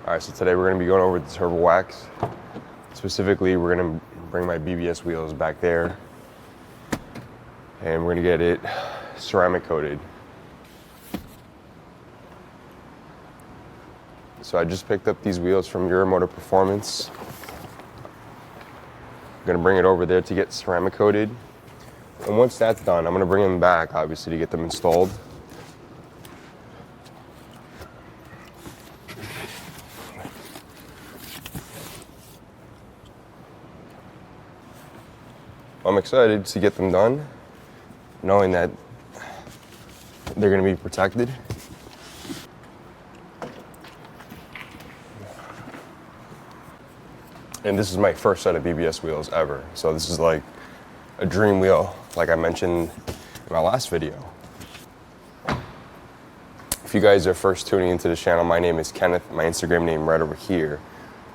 All right, so today we're gonna be going over the TurboWax. Specifically, we're gonna bring my BBS wheels back there and we're gonna get it ceramic coated. So I just picked up these wheels from Euromotor Performance. I'm gonna bring it over there to get ceramic coated. And once that's done, I'm gonna bring them back, obviously, to get them installed. I'm excited to get them done, knowing that they're gonna be protected. And this is my first set of BBS wheels ever. So this is like a dream wheel, like I mentioned in my last video. If you guys are first tuning into the channel, my name is Kenneth, my Instagram name right over here.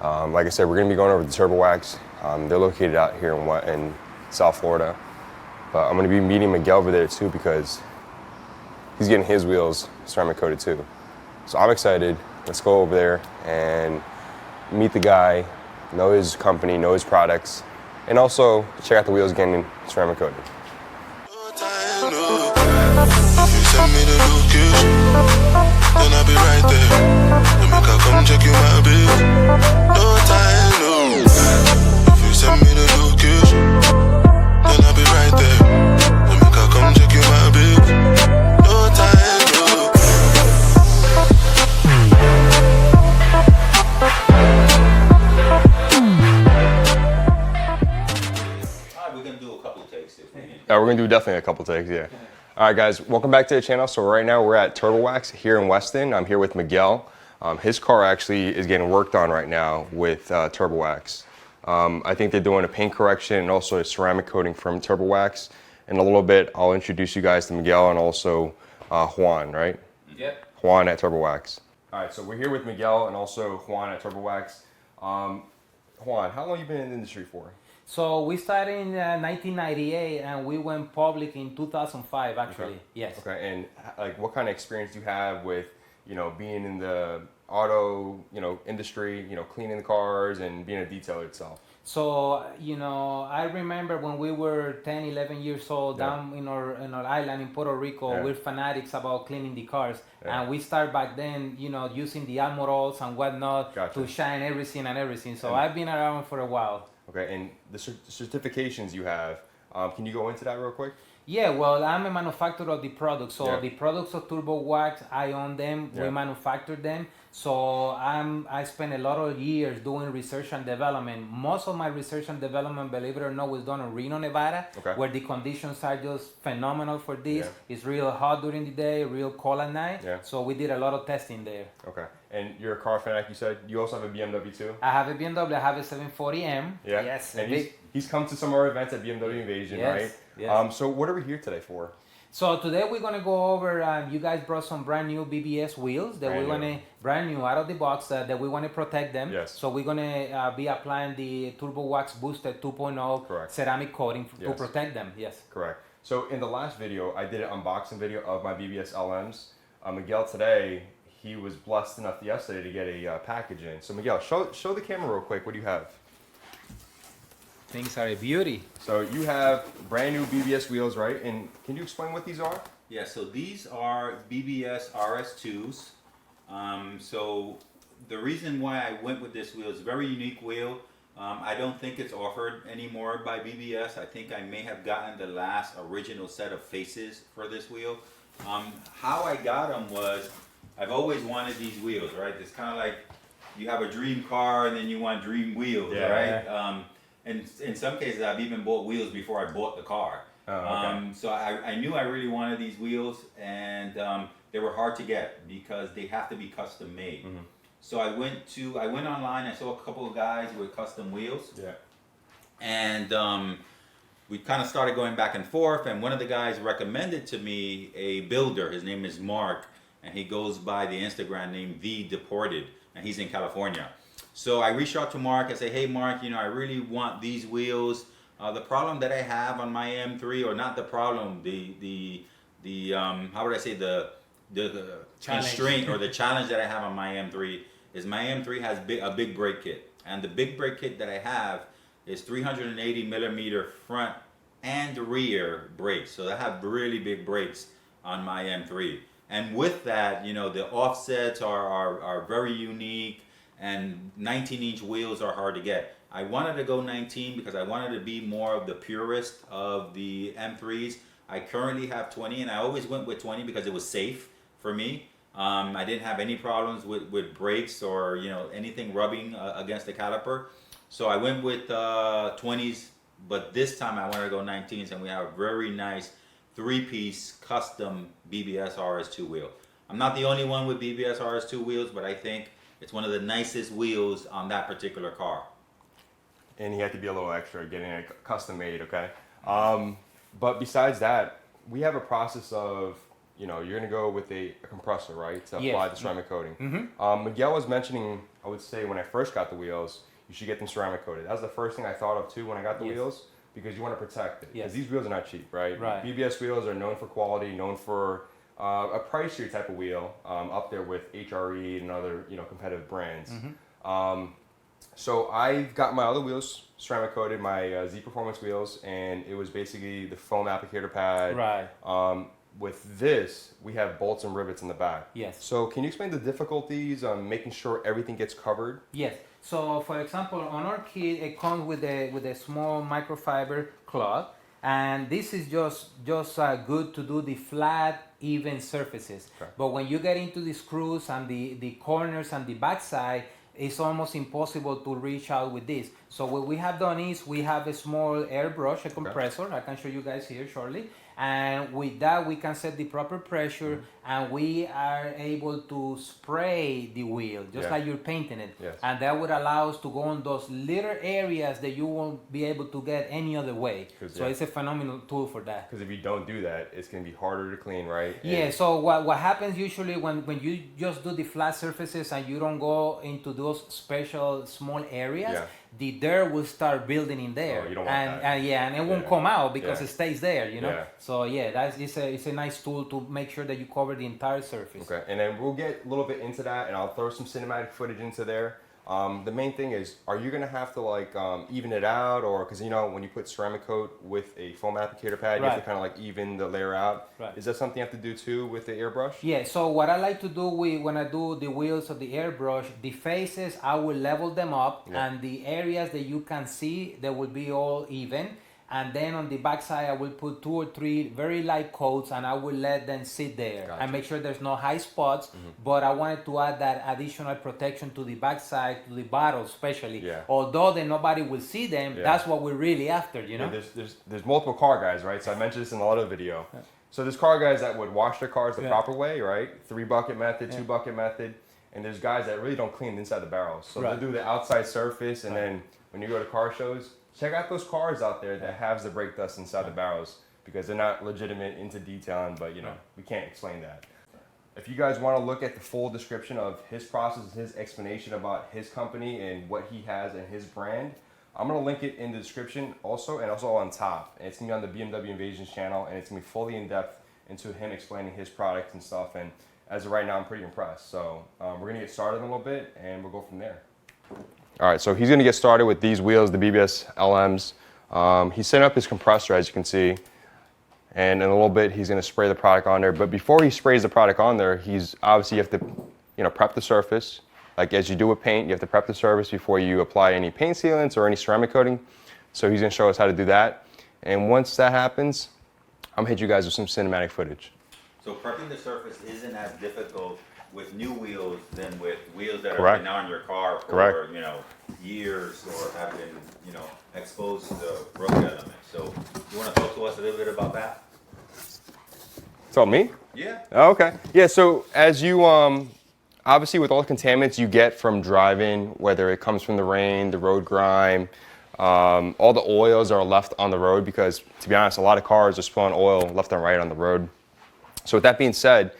Like I said, we're gonna be going over the TurboWax. They're located out here in South Florida. But I'm gonna be meeting Miguel over there too because he's getting his wheels ceramic coated too. So I'm excited. Let's go over there and meet the guy, know his company, know his products, and also check out the wheels getting ceramic coated. Then I'll be right there. Then make her come check you my bill. No time, no. If you send me the location, then I'll be right there. Then make her come check you my bill. No time, no. Alright, we're gonna do a couple of takes if we need. We're gonna do definitely a couple takes, yeah. All right, guys, welcome back to the channel. So right now we're at TurboWax here in Weston. I'm here with Miguel. His car actually is getting worked on right now with TurboWax. I think they're doing a paint correction and also a ceramic coating from TurboWax. In a little bit, I'll introduce you guys to Miguel and also Juan, right? Yep. Juan at TurboWax. All right, so we're here with Miguel and also Juan at TurboWax. Juan, how long have you been in the industry for? So we started in 1998 and we went public in 2005 actually. Okay. Yes. Okay, and like what kind of experience do you have with, being in the auto, industry, cleaning the cars and being a detailer itself? So, I remember when we were 10, 11 years old down in our island in Puerto Rico, we're fanatics about cleaning the cars. And we start back then, using the almorals and whatnot to shine everything. So I've been around for a while. Okay, and the certifications you have, can you go into that real quick? Yeah, well, I'm a manufacturer of the products. So the products of TurboWax, I own them. We manufacture them. So I spent a lot of years doing research and development. Most of my research and development, believe it or not, was done in Reno, Nevada, where the conditions are just phenomenal for this. It's real hot during the day, real cold at night. So we did a lot of testing there. Okay, and you're a car fanatic, you said. You also have a BMW too? I have a BMW. I have a 740M. Yeah. Yes. And he's come to some of our events at BMW Invasion, right? Yes. So what are we here today for? So today we're gonna go over. You guys brought some brand new BBS wheels that brand new out of the box that we want to protect them. Yes. So we're gonna be applying the TurboWax Booster 2.0 ceramic coating to protect them. Yes. Correct. So in the last video, I did an unboxing video of my BBS LMs. Miguel today, he was blessed enough yesterday to get a package in. So Miguel, show the camera real quick. What do you have? Things are a beauty. So you have brand new BBS wheels, right? And can you explain what these are? Yeah, so these are BBS RS2s. So the reason why I went with this wheel is a very unique wheel. I don't think it's offered anymore by BBS. I think I may have gotten the last original set of faces for this wheel. How I got them was, I've always wanted these wheels, right? It's kind of like you have a dream car and then you want dream wheels, right? And in some cases, I've even bought wheels before I bought the car. So I knew I really wanted these wheels, and they were hard to get because they have to be custom made. So I went online. I saw a couple of guys with custom wheels. Yeah. And we kind of started going back and forth. And one of the guys recommended to me a builder. His name is Mark, and he goes by the Instagram name The Deported, and he's in California. So I reached out to Mark and say, hey Mark, I really want these wheels. The problem that I have on my M3, or not the problem, the how would I say, the constraint or the challenge that I have on my M3 is my M3 has a big brake kit. And the big brake kit that I have is 380 millimeter front and rear brakes. So I have really big brakes on my M3. And with that, you know, the offsets are very unique, and 19-inch wheels are hard to get. I wanted to go 19 because I wanted to be more of the purist of the M3s. I currently have 20, and I always went with 20 because it was safe for me. I didn't have any problems with brakes or, you know, anything rubbing against the caliper. So I went with 20s, but this time I wanted to go 19s, and we have a very nice 3-piece custom BBS RS2 wheel. I'm not the only one with BBS RS2 wheels, but I think it's one of the nicest wheels on that particular car. And he had to be a little extra getting it custom made, okay? But besides that, we have a process of, you know, you're gonna go with a compressor, right, to apply the ceramic coating. Miguel was mentioning, I would say when I first got the wheels, you should get them ceramic coated. That was the first thing I thought of too when I got the wheels, because you want to protect it. Because these wheels are not cheap, right? BBS wheels are known for quality, known for a pricier type of wheel, up there with HRE and other, you know, competitive brands. So I've got my other wheels ceramic coated, my Z Performance wheels, and it was basically the foam applicator pad. With this, we have bolts and rivets in the back. So can you explain the difficulties on making sure everything gets covered? So for example, on our kit, it comes with a small microfiber cloth, and this is just good to do the flat, even surfaces. But when you get into the screws and the corners and the backside, it's almost impossible to reach out with this. So what we have done is we have a small airbrush, a compressor. I can show you guys here shortly. And with that, we can set the proper pressure, and we are able to spray the wheel, just like you're painting it. And that would allow us to go on those little areas that you won't be able to get any other way. So it's a phenomenal tool for that. Because if you don't do that, it's going to be harder to clean, right? So what happens usually when you just do the flat surfaces and you don't go into those special small areas, the dirt will start building in there. You don't want that. And it won't come out because it stays there, you know. So it's a nice tool to make sure that you cover the entire surface. Okay, and then we'll get a little bit into that, and I'll throw some cinematic footage into there. The main thing is, are you gonna have to like even it out, or because you know when you put ceramic coat with a foam applicator pad, you have to kind of like even the layer out. Is that something you have to do too with the airbrush? So what I like to do when I do the wheels of the airbrush, the faces I will level them up, and the areas that you can see, they will be all even. And then on the back side, I will put 2 or 3 very light coats, and I will let them sit there and make sure there's no high spots. But I wanted to add that additional protection to the back side, to the bottles especially. Although then nobody will see them, that's what we're really after, you know? There's multiple car guys, right? So I mentioned this in the other video. So there's car guys that would wash their cars the proper way, right? 3-bucket method, 2-bucket method. And there's guys that really don't clean inside the barrels. So they'll do the outside surface, and then when you go to car shows, check out those cars out there that have the brake dust inside the barrels, because they're not legitimate into detailing, but you know, we can't explain that. If you guys want to look at the full description of his process, his explanation about his company and what he has and his brand, I'm going to link it in the description also, and also on top. And it's going to be on the BMW Invasions channel, and it's going to be fully in depth into him explaining his products and stuff. And as of right now, I'm pretty impressed. So we're going to get started in a little bit, and we'll go from there. All right, so he's going to get started with these wheels, the BBS LMs. He's setting up his compressor, as you can see, and in a little bit he's going to spray the product on there. But before he sprays the product on there, he's obviously, you have to, you know, prep the surface. Like as you do with paint, you have to prep the surface before you apply any paint sealants or any ceramic coating. So he's going to show us how to do that. And once that happens, I'm going to hit you guys with some cinematic footage. So prepping the surface isn't as difficult with new wheels than with wheels that have been on your car for you know, years, or have been, you know, exposed to the road elements. So you want to talk to us a little bit about that? Tell me? Yeah. Oh, okay. Yeah, so as you obviously with all the contaminants you get from driving, whether it comes from the rain, the road grime, all the oils are left on the road, because to be honest, a lot of cars are spilling oil left and right on the road. So with that being said,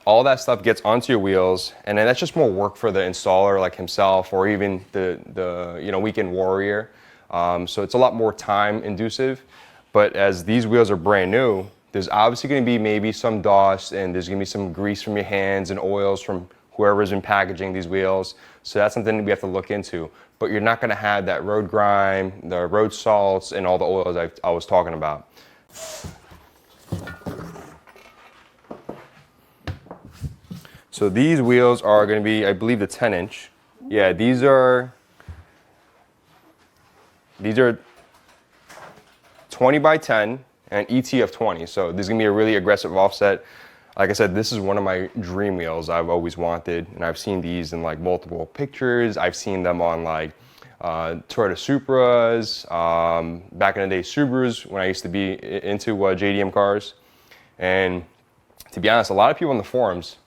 all that stuff gets onto your wheels, and then that's just more work for the installer like himself, or even the you know, weekend warrior. So it's a lot more time inducive. But as these wheels are brand new, there's obviously going to be maybe some dust, and there's going to be some grease from your hands and oils from whoever's been packaging these wheels. So that's something we have to look into. But you're not gonna have that road grime, the road salts, and all the oils I was talking about. So these wheels are gonna be, I believe, the 10-inch. Yeah, these are 20 by 10 and ET of 20. So this is gonna be a really aggressive offset. Like I said, this is one of my dream wheels I've always wanted, and I've seen these in like multiple pictures. I've seen them on like Toyota Supras, back in the day Subarus when I used to be into JDM cars. And to be honest, a lot of people on the forums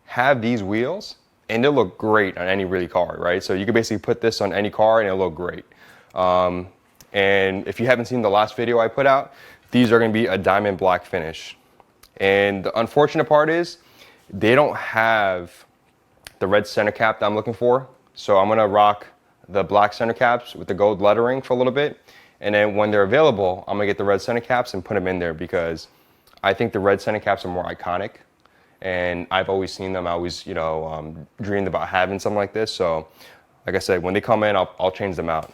have these wheels and they look great on any really car, right? So you can basically put this on any car and it'll look great. And if you haven't seen the last video I put out, these are gonna be a diamond black finish. And the unfortunate part is they don't have the red center cap that I'm looking for. So I'm gonna rock the black center caps with the gold lettering for a little bit. And then when they're available, I'm gonna get the red center caps and put them in there because I think the red center caps are more iconic. And I've always seen them. I always, dreamed about having something like this. So like I said, when they come in, I'll change them out.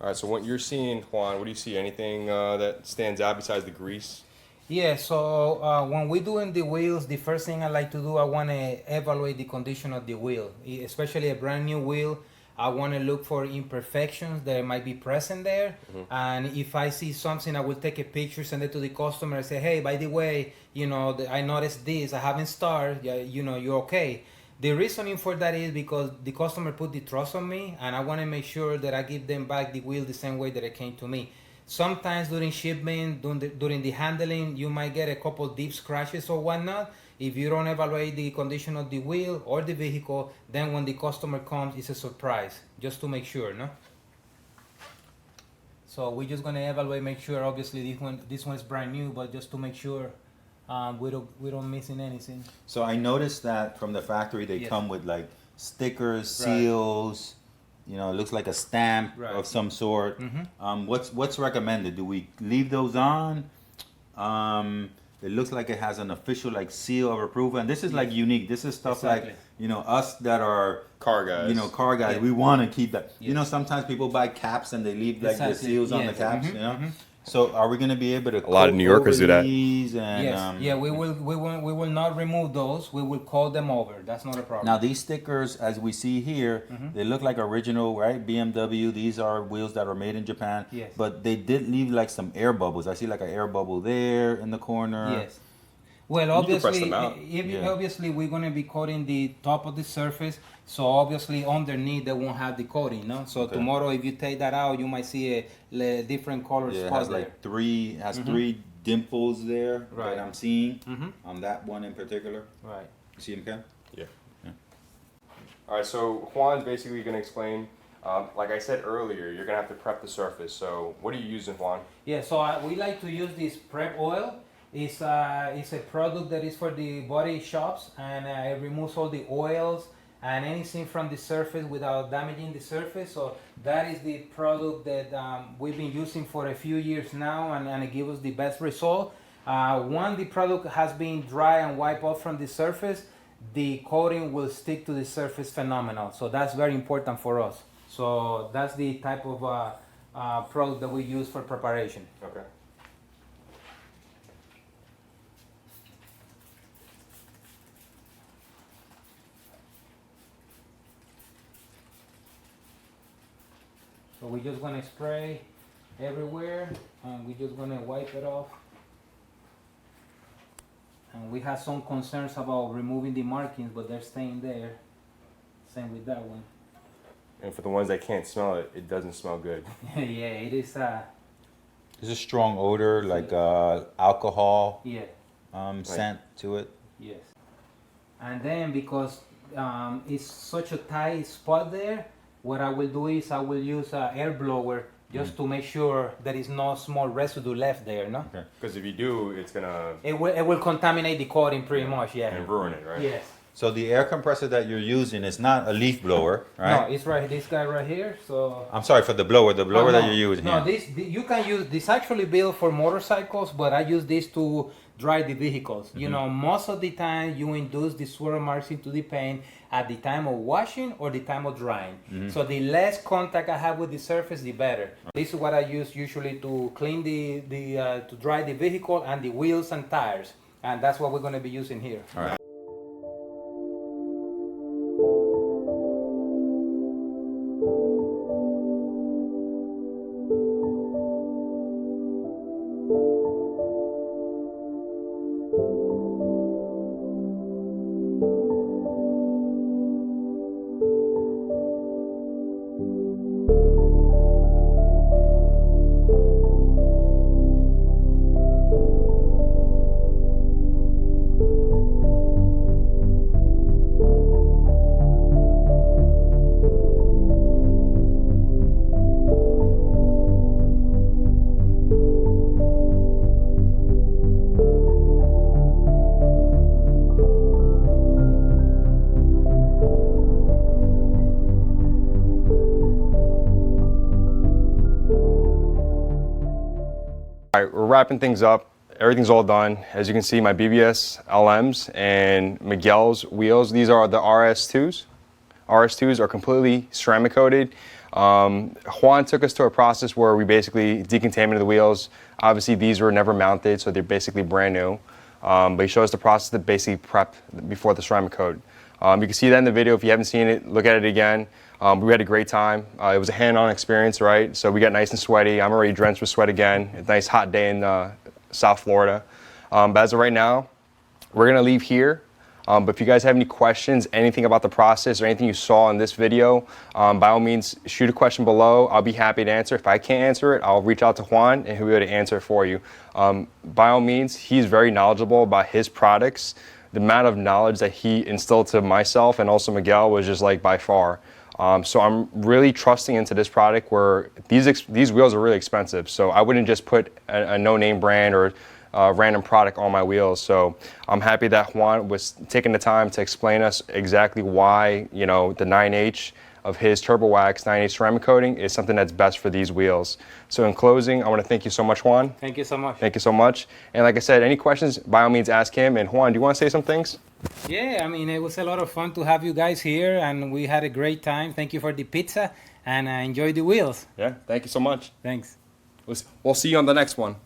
All right, so what you're seeing, Juan, what do you see? Anything that stands out besides the grease? Yeah, so when we're doing the wheels, the first thing I like to do, I want to evaluate the condition of the wheel. Especially a brand new wheel, I want to look for imperfections that might be present there. Mm-hmm. And if I see something, I will take a picture, send it to the customer, and say, hey, by the way, I noticed this, I haven't started, you're okay. The reasoning for that is because the customer put the trust on me, and I want to make sure that I give them back the wheel the same way that it came to me. Sometimes during shipment, during the handling, you might get a couple deep scratches or whatnot. If you don't evaluate the condition of the wheel or the vehicle, then when the customer comes, it's a surprise, just to make sure, no? So we're just gonna evaluate, make sure. Obviously, this one is brand new, but just to make sure we don't missing anything. So I noticed that from the factory they come with like stickers, seals. It looks like a stamp of some sort. Mm-hmm. What's recommended? Do we leave those on? It looks like it has an official like seal of approval, and this is like unique. This is stuff like us that are car guys. We want to keep that. Sometimes people buy caps and they leave like the seals on the caps. Mm-hmm. So are we going to be able to? A lot of New Yorkers do that. And, we will not remove those. We will coat them over. That's not a problem. Now these stickers, as we see here, they look like original, right? BMW. These are wheels that are made in Japan. Yes. But they did leave like some air bubbles. I see like an air bubble there in the corner. Yes. Well, obviously we're going to be coating the top of the surface. So obviously underneath they won't have the coating, no? So tomorrow if you take that out, you might see a different color spot. It has like three dimples there that I'm seeing on that one in particular. Right. You see them, Ken? Yeah. All right, so Juan's basically going to explain, like I said earlier, you're going to have to prep the surface. So what are you using, Juan? Yeah, so we like to use this prep oil. It's a product that is for the body shops, and it removes all the oils and anything from the surface without damaging the surface. So that is the product that we've been using for a few years now, and it gives us the best result. Once the product has been dry and wiped off from the surface, the coating will stick to the surface phenomenal. So that's very important for us. So that's the type of product that we use for preparation. Okay. So we're just gonna spray everywhere, and we're just gonna wipe it off. And we have some concerns about removing the markings, but they're staying there. Same with that one. And for the ones that can't smell it, it doesn't smell good. Yeah, it is. There's a strong odor, like alcohol scent to it. Yes. And then because it's such a tight spot there, what I will do is I will use an air blower just to make sure there is no small residue left there, no? Okay. Because if you do, it's gonna It will contaminate the coating pretty much, yeah. and ruin it, right? Yes. So the air compressor that you're using is not a leaf blower, right? No, it's this guy right here. So. I'm sorry for the blower that No, you're using. No, here. you can use this actually built for motorcycles, but I use this to dry the vehicles. You know, most of the time you induce the swirl marks into the paint at the time of washing or the time of drying. So the less contact I have with the surface, the better. This is what I use usually to clean to dry the vehicle and the wheels and tires, and that's what we're going to be using here. All right. All right, we're wrapping things up. Everything's all done. As you can see, my BBS LMs and Miguel's wheels, these are the RS2s. RS2s are completely ceramic coated. Juan took us to a process where we basically decontaminated the wheels. Obviously, these were never mounted, so they're basically brand new. But he showed us the process to basically prep before the ceramic coat. You can see that in the video. If you haven't seen it, look at it again. We had a great time. It was a hand-on experience, right? So we got nice and sweaty. I'm already drenched with sweat again. It's a nice hot day in South Florida. But as of right now, we're gonna leave here. But if you guys have any questions, anything about the process or anything you saw in this video, by all means, shoot a question below. I'll be happy to answer. If I can't answer it, I'll reach out to Juan and he'll be able to answer it for you. By all means, he's very knowledgeable about his products. The amount of knowledge that he instilled to myself and also Miguel was just like by far. So I'm really trusting into this product where these wheels are really expensive. So I wouldn't just put a no-name brand or random product on my wheels. So I'm happy that Juan was taking the time to explain us exactly why, you know, the 9H of his TurboWax 9H ceramic coating is something that's best for these wheels. So in closing, I want to thank you so much, Juan. Thank you so much. Thank you so much. And like I said, any questions, by all means, ask him. And Juan, do you want to say some things? Yeah, I mean, it was a lot of fun to have you guys here, and we had a great time. Thank you for the pizza, and enjoy the wheels. Yeah, thank you so much. Thanks. We'll see you on the next one.